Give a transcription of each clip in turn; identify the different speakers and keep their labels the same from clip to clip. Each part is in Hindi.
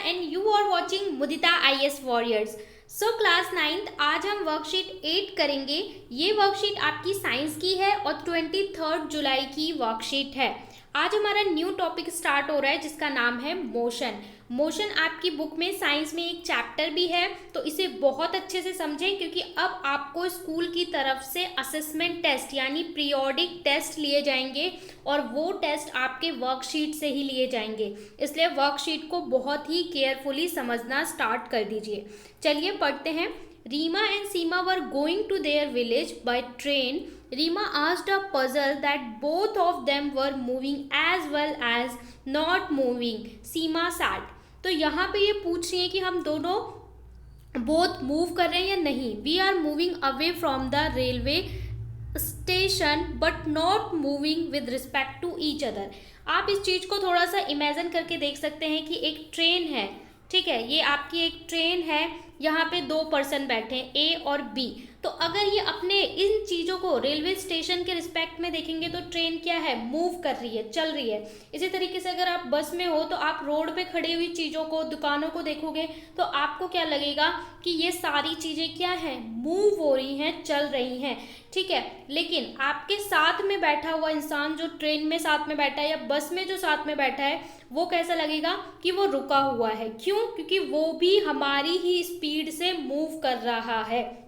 Speaker 1: and you are watching Mudita IS Warriors. So class 9th आज हम वर्कशीट 8 करेंगे। ये वर्कशीट आपकी साइंस की है और 23 जुलाई की वर्कशीट है। आज हमारा न्यू टॉपिक स्टार्ट हो रहा है जिसका नाम है मोशन। मोशन आपकी बुक में साइंस में एक चैप्टर भी है, तो इसे बहुत अच्छे से समझें क्योंकि अब आपको स्कूल की तरफ से असेसमेंट टेस्ट यानी पीरियोडिक टेस्ट लिए जाएंगे और वो टेस्ट आपके वर्कशीट से ही लिए जाएंगे, इसलिए वर्कशीट को बहुत ही केयरफुली समझना स्टार्ट कर दीजिए। चलिए पढ़ते हैं। Reema and Seema were going to their village by train. Rima asked a puzzle that both of them were moving as well as not moving. Seema said. तो यहाँ पे ये पूछ रही है कि हम दोनों बोथ मूव कर रहे हैं या नहीं। We are moving away from the railway station but not moving with respect to each other. आप इस चीज को थोड़ा सा इमेजिन करके देख सकते हैं कि एक ट्रेन है, ठीक है, ये आपकी एक ट्रेन है, यहाँ पे दो पर्सन बैठे हैं ए और बी। तो अगर ये अपने इन चीज़ों को रेलवे स्टेशन के रिस्पेक्ट में देखेंगे तो ट्रेन क्या है, मूव कर रही है, चल रही है। इसी तरीके से अगर आप बस में हो तो आप रोड पे खड़ी हुई चीज़ों को, दुकानों को देखोगे तो आपको क्या लगेगा कि ये सारी चीज़ें क्या हैं, मूव हो रही हैं, चल रही हैं, ठीक है। लेकिन आपके साथ में बैठा हुआ इंसान जो ट्रेन में साथ में बैठा है या बस में जो साथ में बैठा है वो कैसा लगेगा कि वो रुका हुआ है। क्यों? क्योंकि वो भी हमारी ही स्पीड से मूव कर रहा है।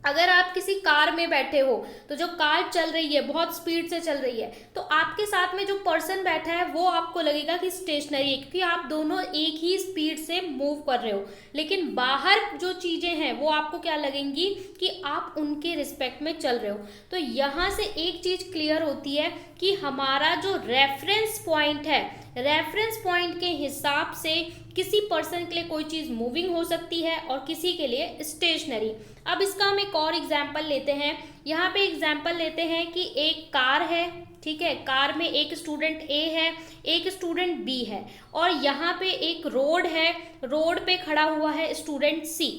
Speaker 1: अगर आप किसी कार में बैठे हो तो जो कार चल रही है, बहुत स्पीड से चल रही है, तो आपके साथ में जो पर्सन बैठा है वो आपको लगेगा कि स्टेशनरी है क्योंकि आप दोनों एक ही स्पीड से मूव कर रहे हो। लेकिन बाहर जो चीज़ें हैं वो आपको क्या लगेंगी कि आप उनके रिस्पेक्ट में चल रहे हो। तो यहाँ से एक चीज़ क्लियर होती है कि हमारा जो रेफरेंस पॉइंट है, रेफरेंस पॉइंट के हिसाब से किसी पर्सन के लिए कोई चीज़ मूविंग हो सकती है और किसी के लिए स्टेशनरी। अब इसका हम एक और एग्जाम्पल लेते हैं। यहाँ पे एग्जाम्पल लेते हैं कि एक कार है, ठीक है, कार में एक स्टूडेंट ए है, एक स्टूडेंट बी है और यहाँ पे एक रोड है, रोड पे खड़ा हुआ है स्टूडेंट सी।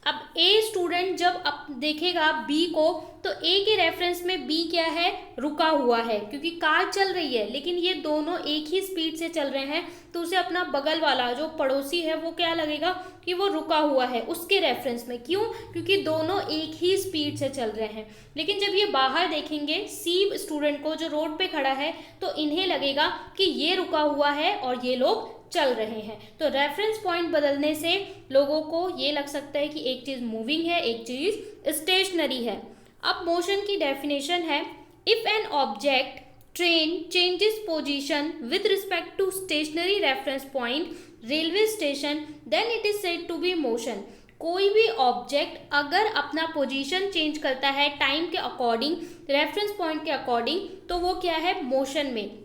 Speaker 1: अब ए स्टूडेंट जब अब देखेगा बी को तो ए के रेफरेंस में बी क्या है, रुका हुआ है क्योंकि कार चल रही है, लेकिन ये दोनों एक ही स्पीड से चल रहे हैं तो उसे अपना बगल वाला जो पड़ोसी है वो क्या लगेगा कि वो रुका हुआ है उसके रेफरेंस में। क्यों? क्योंकि दोनों एक ही स्पीड से चल रहे हैं। लेकिन जब ये बाहर देखेंगे सी स्टूडेंट को जो रोड पे खड़ा है तो इन्हें लगेगा कि ये रुका हुआ है और ये लोग चल रहे हैं। तो रेफरेंस पॉइंट बदलने से लोगों को ये लग सकता है कि एक चीज़ मूविंग है, एक चीज़ स्टेशनरी है। अब मोशन की डेफिनेशन है, if an object train changes position with respect to stationary reference point railway station then it is said to be motion. कोई भी ऑब्जेक्ट अगर अपना पोजीशन चेंज करता है टाइम के अकॉर्डिंग, रेफरेंस पॉइंट के अकॉर्डिंग, तो वो क्या है, मोशन में।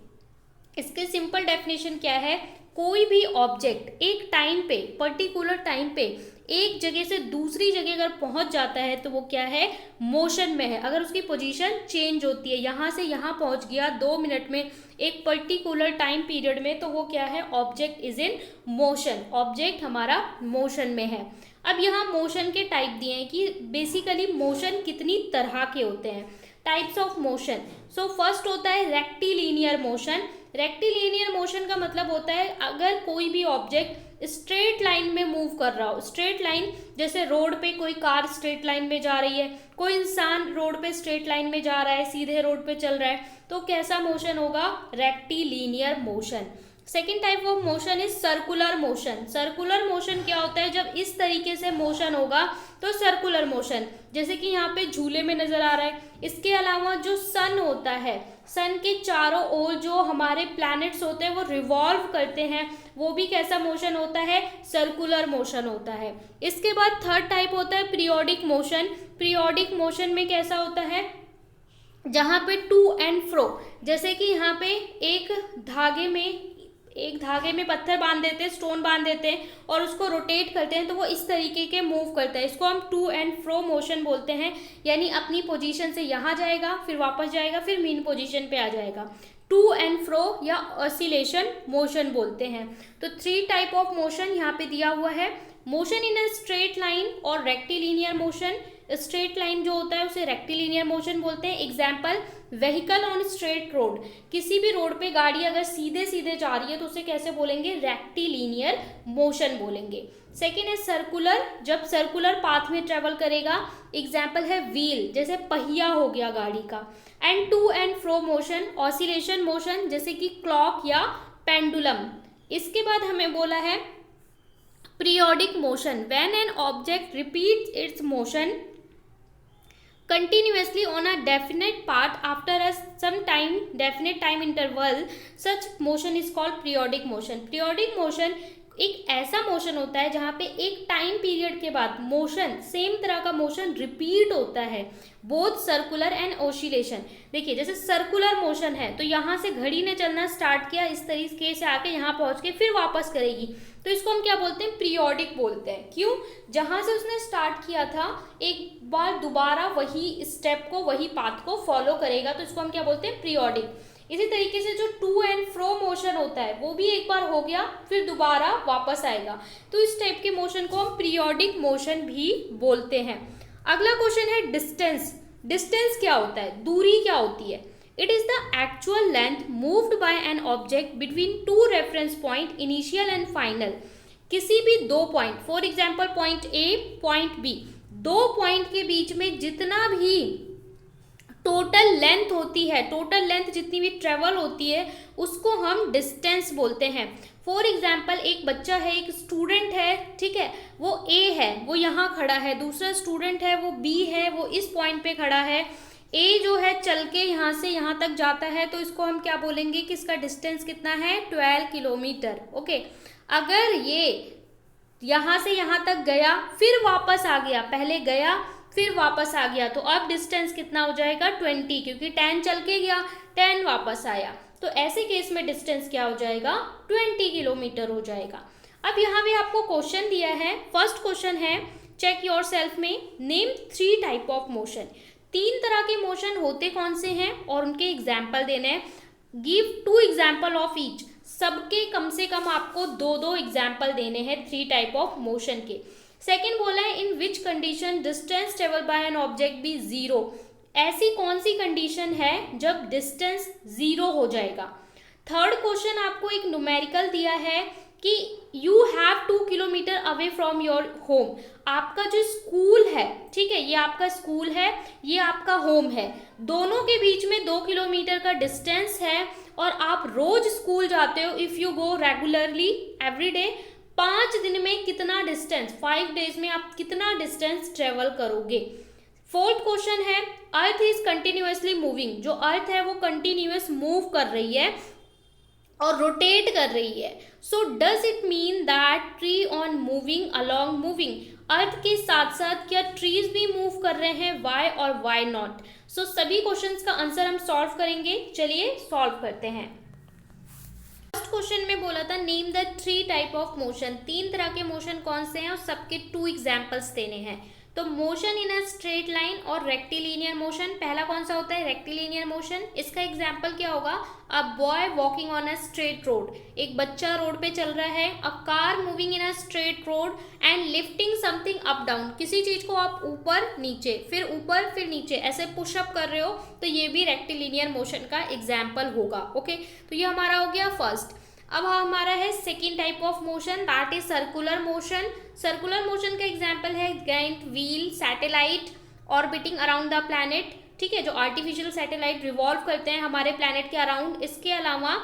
Speaker 1: इसके सिंपल डेफिनेशन क्या है, कोई भी ऑब्जेक्ट एक टाइम पे, पर्टिकुलर टाइम पे एक जगह से दूसरी जगह अगर पहुंच जाता है तो वो क्या है, मोशन में है। अगर उसकी पोजीशन चेंज होती है, यहाँ से यहाँ पहुंच गया 2 मिनट में एक पर्टिकुलर टाइम पीरियड में, तो वो क्या है, object is in motion, object हमारा मोशन में है। अब यहाँ मोशन के टाइप दिए हैं कि बेसिकली मोशन कितनी तरह के होते हैं, types of motion. So first होता है रेक्टिलिनियर मोशन। रेक्टिलिनियर मोशन का मतलब होता है अगर कोई भी ऑब्जेक्ट स्ट्रेट लाइन में मूव कर रहा हो, स्ट्रेट लाइन, जैसे रोड पे कोई कार स्ट्रेट लाइन में जा रही है, कोई इंसान रोड पे स्ट्रेट लाइन में जा रहा है, सीधे रोड पे चल रहा है, तो कैसा मोशन होगा, rectilinear motion. Second type of motion is circular motion. Circular motion क्या होता है, जब इस तरीके से मोशन होगा तो सर्कुलर मोशन, जैसे कि यहाँ पे झूले में नजर आ रहा है। इसके अलावा जो सन होता है, सन के चारों ओर जो हमारे प्लैनेट्स होते हैं वो रिवॉल्व करते हैं, वो भी कैसा मोशन होता है, सर्कुलर मोशन होता है। इसके बाद थर्ड टाइप होता है पीरियोडिक मोशन। पीरियोडिक मोशन में कैसा होता है, जहाँ पे टू एंड फ्रो, जैसे कि यहाँ पे एक धागे में पत्थर बांध देते हैं, स्टोन बांध देते हैं और उसको रोटेट करते हैं तो वो इस तरीके के मूव करता है, इसको हम टू एंड फ्रो मोशन बोलते हैं। यानी अपनी पोजीशन से यहाँ जाएगा, फिर वापस जाएगा, फिर मेन पोजीशन पे आ जाएगा, टू एंड फ्रो या ऑसिलेशन मोशन बोलते हैं। तो 3 टाइप ऑफ मोशन यहाँ पे दिया हुआ है, motion in a straight line और रेक्टिलिनियर मोशन, स्ट्रेट लाइन जो होता है उसे रेक्टिलिनियर मोशन बोलते हैं। Example, vehicle on straight road, किसी भी रोड पे गाड़ी अगर सीधे सीधे जा रही है तो उसे कैसे बोलेंगे, रेक्टिलिनियर मोशन बोलेंगे। सेकेंड है सर्कुलर, जब सर्कुलर पाथ में ट्रेवल करेगा। एग्जाम्पल है व्हील, जैसे पहिया हो गया गाड़ी का। And to and fro motion, oscillation motion, जैसे कि क्लॉक या पेंडुलम। इसके बाद हमें बोला है periodic motion, when an object repeats it's motion continuously on a definite path after a some time definite time interval, such motion is called periodic motion. periodic motion एक ऐसा मोशन होता है जहाँ पे एक टाइम पीरियड के बाद मोशन, सेम तरह का मोशन रिपीट होता है, बोथ सर्कुलर एंड ऑसिलेशन। देखिए जैसे सर्कुलर मोशन है तो यहाँ से घड़ी ने चलना स्टार्ट किया, इस तरीके से आके यहाँ पहुँच के फिर वापस करेगी, तो इसको हम क्या बोलते हैं, पीरियोडिक बोलते हैं। क्यों, जहाँ से उसने स्टार्ट किया था एक बार दोबारा वही स्टेप को, वही पाथ को फॉलो करेगा, तो इसको हम क्या बोलते हैं, पीरियोडिक। इसी तरीके से जो टू एंड फ्रो मोशन होता है वो भी एक बार हो गया फिर दोबारा वापस आएगा, तो इस टाइप के मोशन को हम पीरियोडिक मोशन भी बोलते हैं। अगला क्वेश्चन है डिस्टेंस। डिस्टेंस क्या होता है, दूरी क्या होती है। It is the actual length moved by an object between two reference point, initial and final. किसी भी दो point, for example point A point B, दो पॉइंट के बीच में जितना भी टोटल लेंथ होती है, टोटल लेंथ जितनी भी ट्रेवल होती है उसको हम डिस्टेंस बोलते हैं। फॉर एग्जाम्पल एक बच्चा है, एक स्टूडेंट है, ठीक है, वो ए है, वो यहाँ खड़ा है, दूसरा स्टूडेंट है वो बी है, वो इस पॉइंट पे खड़ा है। ए जो है चल के यहाँ से यहाँ तक जाता है, तो इसको हम क्या बोलेंगे कि इसका डिस्टेंस कितना है, 12 किलोमीटर। ओके, अगर ये यहाँ से यहाँ तक गया फिर वापस आ गया, पहले गया फिर वापस आ गया, तो अब डिस्टेंस कितना हो जाएगा, 20, क्योंकि 10 चल के गया, 10 वापस आया, तो ऐसे केस में डिस्टेंस क्या हो जाएगा, 20 किलोमीटर हो जाएगा। अब यहाँ पे आपको क्वेश्चन दिया है, फर्स्ट क्वेश्चन है चेक योर सेल्फ में, नेम 3 टाइप ऑफ मोशन। 3 तरह के मोशन होते कौन से हैं और उनके एग्जाम्पल देने हैं। गिव 2 एग्जाम्पल ऑफ ईच, सबके कम से कम आपको 2-2 एग्जाम्पल देने हैं 3 टाइप ऑफ मोशन के। सेकेंड बोला है in which condition distance travel by an object be 0, ऐसी कौन सी कंडीशन है जब डिस्टेंस 0 हो जाएगा। थर्ड क्वेश्चन आपको एक न्यूमेरिकल दिया है कि you have 2 kilometre away from your home, आपका जो स्कूल है, ठीक है, ये आपका स्कूल है, ये आपका होम है, दोनों के बीच में 2 किलोमीटर का डिस्टेंस है और आप रोज स्कूल जाते हो, if you go regularly every day, 5 दिन में कितना डिस्टेंस, 5 डेज में आप कितना डिस्टेंस ट्रेवल करोगे। फोर्थ क्वेश्चन है अर्थ इज कंटिन्यूअसली मूविंग, जो अर्थ है वो कंटिन्यूअस मूव कर रही है और रोटेट कर रही है, so does it mean that tree on moving along moving, earth के साथ साथ क्या ट्रीज भी मूव कर रहे हैं, वाई और वाई नॉट। सो सभी क्वेश्चंस का आंसर हम सॉल्व करेंगे, चलिए सॉल्व करते हैं। फर्स्ट क्वेश्चन में बोला था name the 3 type of motion, 3 तरह के मोशन कौन से हैं और सबके 2 एग्जाम्पल्स देने हैं। तो motion in a straight line और रेक्टिलिनियर मोशन, पहला कौन सा होता है, रेक्टिलिनियर मोशन। इसका एग्जाम्पल क्या होगा, a boy walking on a straight road, एक बच्चा रोड पे चल रहा है। A car moving in a straight road and lifting something up down, किसी चीज को आप ऊपर नीचे फिर नीचे ऐसे पुशअप कर रहे हो, तो ये भी रेक्टिलिनियर मोशन का एग्जाम्पल होगा। ओके, तो ये हमारा हो गया फर्स्ट। अब हमारा है second type of motion, that is circular motion. Circular motion का एग्जाम्पल है giant wheel, satellite orbiting around the planet, ठीक है, जो आर्टिफिशियल सैटेलाइट रिवॉल्व करते हैं हमारे प्लैनेट के अराउंड। इसके अलावा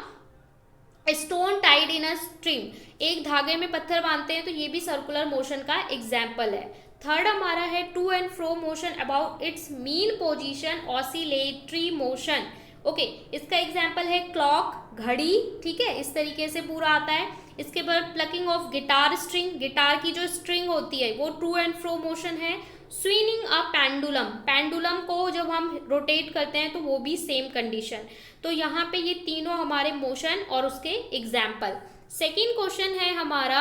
Speaker 1: stone tied in a stream, एक धागे में पत्थर बांधते हैं, तो ये भी सर्कुलर मोशन का एग्जाम्पल है। थर्ड हमारा है to and fro motion about its mean position, oscillatory motion. Okay, इसका एग्जाम्पल है क्लॉक, घड़ी, ठीक है, इस तरीके से पूरा आता है। इसके बाद plucking of guitar string, guitar की जो स्ट्रिंग होती है वो टू एंड फ्रो मोशन है। स्विंगिंग अ पेंडुलम, पेंडुलम को जब हम रोटेट करते हैं तो वो भी सेम कंडीशन। तो यहाँ पे ये तीनों हमारे मोशन और उसके एग्जाम्पल। सेकेंड क्वेश्चन है हमारा,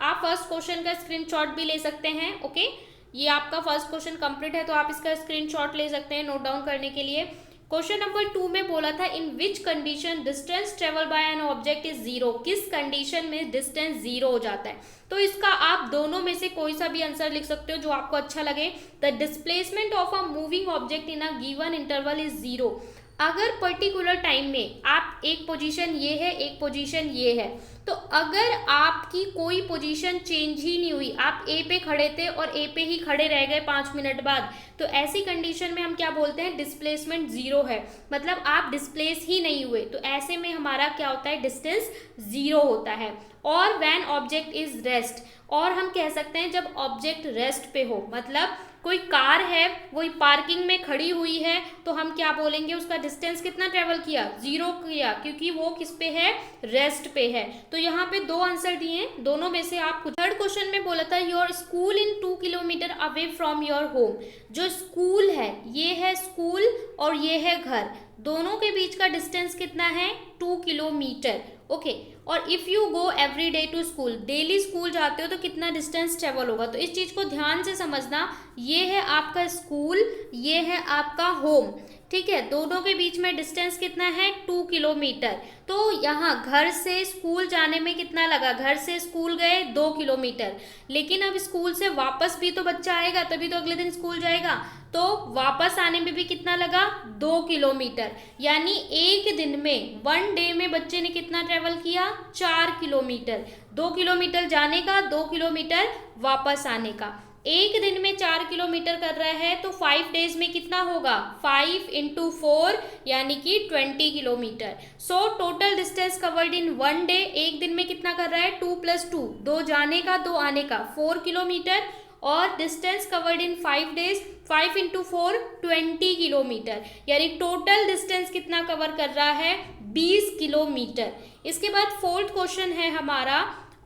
Speaker 1: आप फर्स्ट क्वेश्चन का स्क्रीनशॉट भी ले सकते हैं। ओके, ये आपका फर्स्ट क्वेश्चन कंप्लीट है तो आप इसका स्क्रीनशॉट ले सकते हैं नोट डाउन करने के लिए। क्वेश्चन नंबर 2 में बोला था in which condition distance travel by an object is zero, किस कंडीशन में डिस्टेंस जीरो हो जाता है। तो इसका आप दोनों में से कोई सा भी आंसर लिख सकते हो जो आपको अच्छा लगे। The displacement of a moving object in a given interval is zero. अगर पर्टिकुलर टाइम में आप एक पोजीशन ये है, एक पोजीशन ये है, तो अगर आपकी कोई पोजीशन चेंज ही नहीं हुई, आप ए पे खड़े थे और ए पे ही खड़े रह गए 5 मिनट बाद, तो ऐसी कंडीशन में हम क्या बोलते हैं, डिस्प्लेसमेंट जीरो है, मतलब आप डिस्प्लेस ही नहीं हुए। तो ऐसे में हमारा क्या होता है, डिस्टेंस जीरो होता है। और व्हेन ऑब्जेक्ट इज रेस्ट, और हम कह सकते हैं जब ऑब्जेक्ट रेस्ट पे हो, मतलब कोई कार है वो पार्किंग में खड़ी हुई है, तो हम क्या बोलेंगे, उसका डिस्टेंस कितना ट्रेवल किया, जीरो किया, क्योंकि वो किस पे है, रेस्ट पे है। तो यहाँ पे दो आंसर दिए, दोनों में से आप कुछ। थर्ड क्वेश्चन में बोला था your school in 2 kilometre away from your home. जो स्कूल है, ये है स्कूल और ये है घर, दोनों के बीच का डिस्टेंस कितना है, 2 किलोमीटर। ओके, और if you go every day to school, daily school जाते हो तो कितना डिस्टेंस ट्रेवल होगा। तो इस चीज़ को ध्यान से समझना, ये है आपका स्कूल, ये है आपका होम, ठीक है, दोनों के बीच में डिस्टेंस कितना है, 2 किलोमीटर। तो यहाँ घर से स्कूल जाने में कितना लगा, घर से स्कूल गए 2 किलोमीटर, लेकिन अब स्कूल से वापस भी तो बच्चा आएगा, तभी तो अगले दिन स्कूल जाएगा, तो वापस आने में भी कितना लगा, 2 किलोमीटर। यानी एक दिन में, 1 डे में बच्चे ने कितना ट्रेवल किया, 4 किलोमीटर। 2 किलोमीटर जाने का, 2 किलोमीटर वापस आने का। एक दिन में 4 किलोमीटर कर रहा है, तो 5 डेज में कितना होगा, 5 × 4 यानी कि 20 kilometre. So total distance covered in 1 day, एक दिन में कितना कर रहा है, 2 + 2, 2 जाने का 2 आने का, 4 किलोमीटर। और distance covered in 5 days, 5 × 4 20 kilometre, यानी टोटल डिस्टेंस कितना कवर कर रहा है, 20 किलोमीटर। इसके बाद फोर्थ क्वेश्चन है हमारा,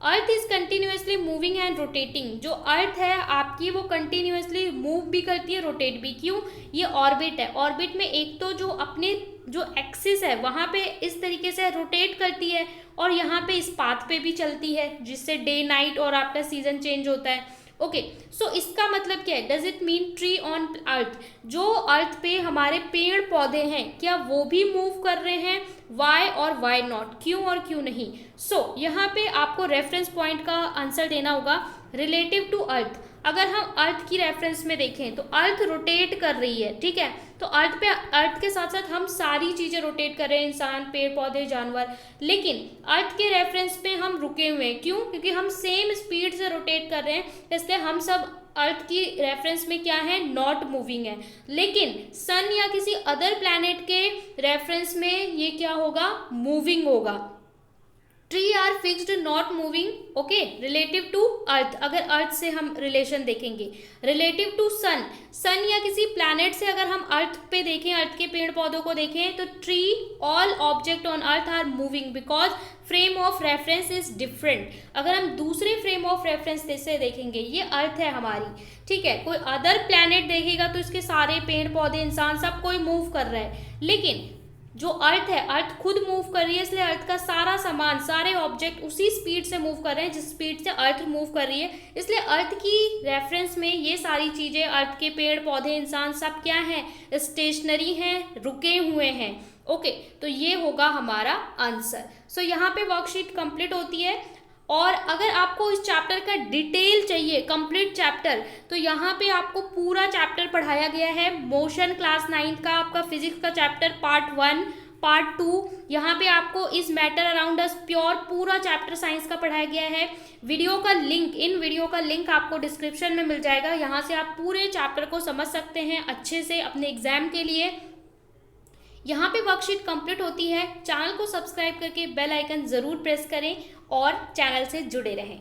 Speaker 1: earth is continuously moving and rotating. जो अर्थ है आपकी वो कंटिन्यूसली मूव भी करती है, रोटेट भी। क्यों, ये ऑर्बिट है, ऑर्बिट में एक तो जो अपने जो एक्सिस है वहाँ पे इस तरीके से रोटेट करती है, और यहाँ पे इस पाथ पे भी चलती है, जिससे डे नाइट और आपका सीजन चेंज होता है। ओके, सो इसका मतलब क्या है, does it mean tree on earth, जो अर्थ पे हमारे पेड़ पौधे हैं क्या वो भी मूव कर रहे हैं, वाई और वाई नॉट, क्यों और क्यों नहीं। सो यहाँ पे आपको रेफरेंस पॉइंट का आंसर देना होगा रिलेटिव टू अर्थ। अगर हम अर्थ की रेफरेंस में देखें तो अर्थ रोटेट कर रही है, ठीक है, तो अर्थ के साथ साथ हम सारी चीज़ें रोटेट कर रहे हैं, इंसान, पेड़ पौधे, जानवर, लेकिन अर्थ के रेफरेंस पे हम रुके हुए हैं। क्यों, क्योंकि हम सेम स्पीड से रोटेट कर रहे हैं, इसलिए हम सब अर्थ की रेफरेंस में क्या है, नॉट मूविंग है। लेकिन सन या किसी अदर प्लैनेट के रेफरेंस में ये क्या होगा, मूविंग होगा। Tree are fixed not moving, okay, relative to earth, अगर अर्थ से हम रिलेशन देखेंगे। रिलेटिव टू सन, सन या किसी प्लैनेट से अगर हम अर्थ पे देखें, अर्थ के पेड़ पौधों को देखें, तो tree, all object on earth are moving because frame of reference is different. अगर हम दूसरे फ्रेम ऑफ रेफरेंस से देखेंगे, ये अर्थ है हमारी, ठीक है, कोई अदर प्लैनेट देखेगा तो इसके सारे पेड़ पौधे, इंसान, सब कोई मूव कर रहा है, लेकिन जो अर्थ है, अर्थ खुद मूव कर रही है, इसलिए अर्थ का सारा सामान, सारे ऑब्जेक्ट उसी स्पीड से मूव कर रहे हैं जिस स्पीड से अर्थ मूव कर रही है, इसलिए अर्थ की रेफरेंस में ये सारी चीज़ें, अर्थ के पेड़ पौधे, इंसान, सब क्या हैं, स्टेशनरी हैं, रुके हुए हैं। ओके, तो ये होगा हमारा आंसर। सो यहाँ पे वर्कशीट कंप्लीट होती है। और अगर आपको इस चैप्टर का डिटेल चाहिए, कंप्लीट चैप्टर, तो यहाँ पे आपको पूरा चैप्टर पढ़ाया गया है। मोशन क्लास 9 का आपका फिजिक्स का चैप्टर पार्ट 1, पार्ट 2, यहाँ पे आपको इस मैटर अराउंड अस प्योर पूरा चैप्टर साइंस का पढ़ाया गया है। वीडियो का लिंक, इन वीडियो का लिंक आपको डिस्क्रिप्शन में मिल जाएगा, यहाँ से आप पूरे चैप्टर को समझ सकते हैं अच्छे से अपने एग्जाम के लिए। यहाँ पे वर्कशीट कंप्लीट होती है। चैनल को सब्सक्राइब करके बेल आइकन ज़रूर प्रेस करें और चैनल से जुड़े रहें।